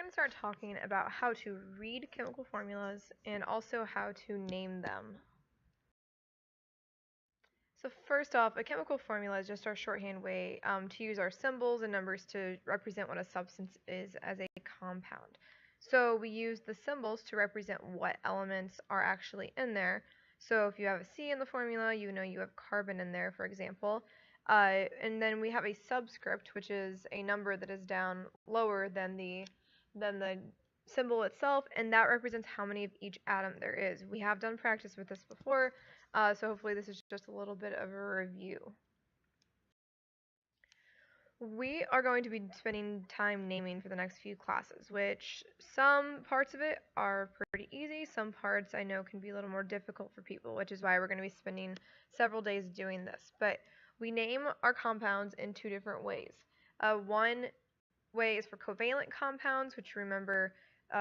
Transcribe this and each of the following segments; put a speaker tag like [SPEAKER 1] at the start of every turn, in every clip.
[SPEAKER 1] going to start talking about how to read chemical formulas and also how to name them. So first off, a chemical formula is just our shorthand way to use our symbols and numbers to represent what a substance is as a compound. So we use the symbols to represent what elements are actually in there. So if you have a C in the formula, you know you have carbon in there, for example. And then we have a subscript, which is a number that is down lower than the symbol itself, and that represents how many of each atom there is. We have done practice with this before, so hopefully this is just a little bit of a review. We are going to be spending time naming for the next few classes, which some parts of it are pretty easy, some parts I know can be a little more difficult for people, which is why we're going to be spending several days doing this. But we name our compounds in two different ways. One way is for covalent compounds, which remember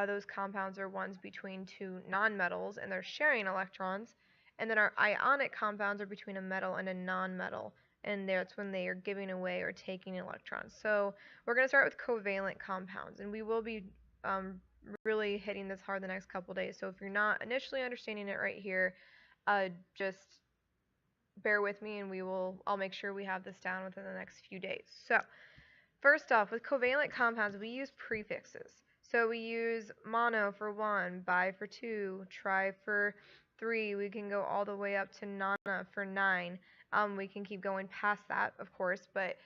[SPEAKER 1] those compounds are ones between two nonmetals and they're sharing electrons. And then our ionic compounds are between a metal and a nonmetal, and that's when they are giving away or taking electrons. So we're going to start with covalent compounds, and we will be really hitting this hard the next couple days. So if you're not initially understanding it right here, just bear with me and I'll make sure we have this down within the next few days. So first off, with covalent compounds, we use prefixes. So we use mono for 1, bi for 2, tri for 3. We can go all the way up to nana for 9. We can keep going past that, of course, but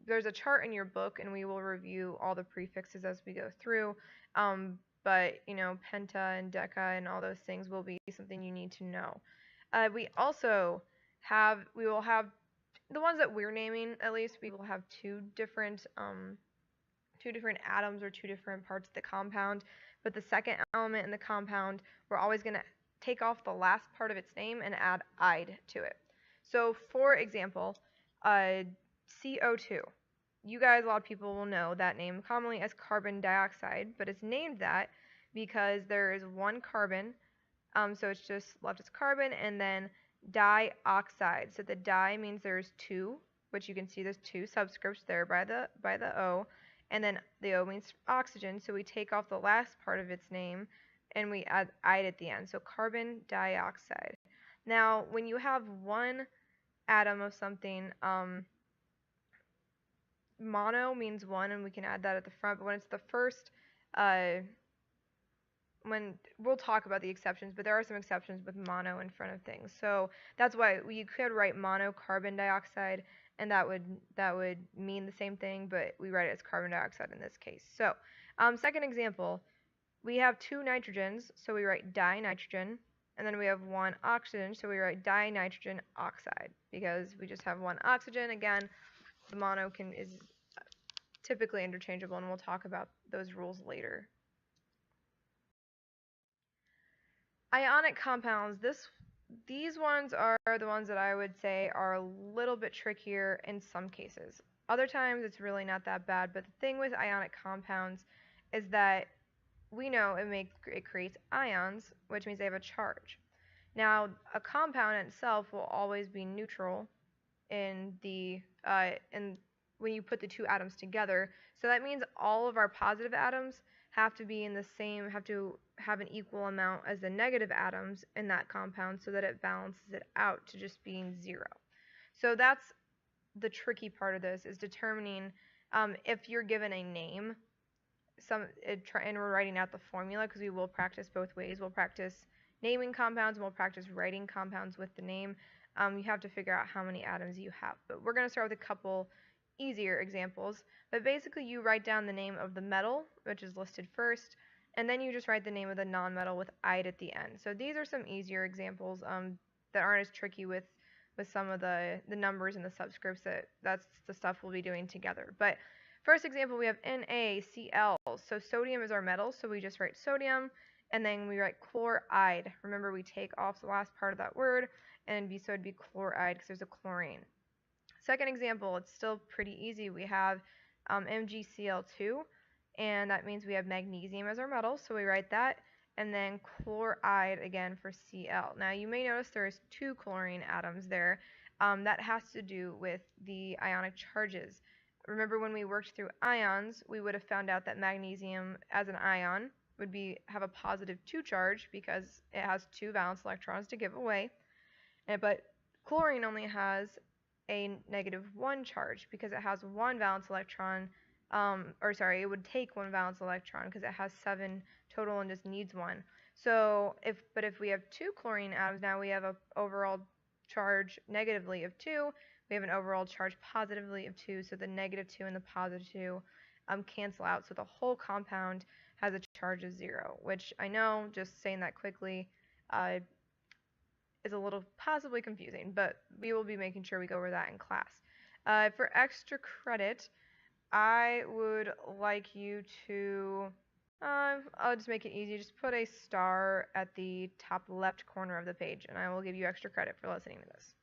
[SPEAKER 1] there's a chart in your book, and we will review all the prefixes as we go through. But, penta and deca and all those things will be something you need to know. We will have the ones that we're naming, at least, we will have two different atoms or two different parts of the compound. But the second element in the compound, we're always going to take off the last part of its name and add "ide" to it. So, for example, CO2. You guys, a lot of people will know that name commonly as carbon dioxide, but it's named that because there is one carbon, so it's just left as carbon, and then dioxide. So the di means there's two, which you can see there's two subscripts there by the O, and then the O means oxygen, so we take off the last part of its name and we add ide at the end. So carbon dioxide. Now, when you have one atom of something, mono means one, and we can add that at the front, but when it's the first, when we'll talk about the exceptions, but there are some exceptions with mono in front of things. So that's why you could write mono carbon dioxide, and that would mean the same thing, but we write it as carbon dioxide in this case. So second example, we have two nitrogens, so we write dinitrogen, and then we have one oxygen, so we write dinitrogen oxide, because we just have one oxygen. Again, the mono is typically interchangeable, and we'll talk about those rules later. Ionic compounds, these ones are the ones that I would say are a little bit trickier in some cases. Other times it's really not that bad, but the thing with ionic compounds is that we know it creates ions, which means they have a charge. Now, a compound itself will always be neutral in when you put the two atoms together. So that means all of our positive atoms have to have an equal amount as the negative atoms in that compound, so that it balances it out to just being 0. So that's the tricky part of this, is determining if you're given a name, and we're writing out the formula, because we will practice both ways. We'll practice naming compounds and we'll practice writing compounds with the name. You have to figure out how many atoms you have. But we're going to start with a couple easier examples. But basically, you write down the name of the metal, which is listed first, and then you just write the name of the nonmetal with ide at the end. So these are some easier examples that aren't as tricky with some of the numbers and the subscripts. That's the stuff we'll be doing together. But first example, we have NaCl. So sodium is our metal, so we just write sodium, and then we write chloride. Remember, we take off the last part of that word, and so it'd be chloride because there's a chlorine. Second example, it's still pretty easy. We have MgCl2, and that means we have magnesium as our metal, so we write that, and then chloride again for Cl. Now, you may notice there's two chlorine atoms there. That has to do with the ionic charges. remember when we worked through ions, we would have found out that magnesium as an ion would have a positive 2 charge because it has 2 valence electrons to give away. But chlorine only has a negative 1 charge because it has 1 valence electron, it would take 1 valence electron because it has 7 total and just needs 1. So if we have 2 chlorine atoms, now we have an overall charge negatively of 2, we have an overall charge positively of 2, so the negative 2 and the positive 2 cancel out, so the whole compound has a charge of 0, which I know, just saying that quickly, is a little possibly confusing, but we will be making sure we go over that in class. For extra credit, I would like you to, I'll just make it easy, just put a star at the top left corner of the page, and I will give you extra credit for listening to this.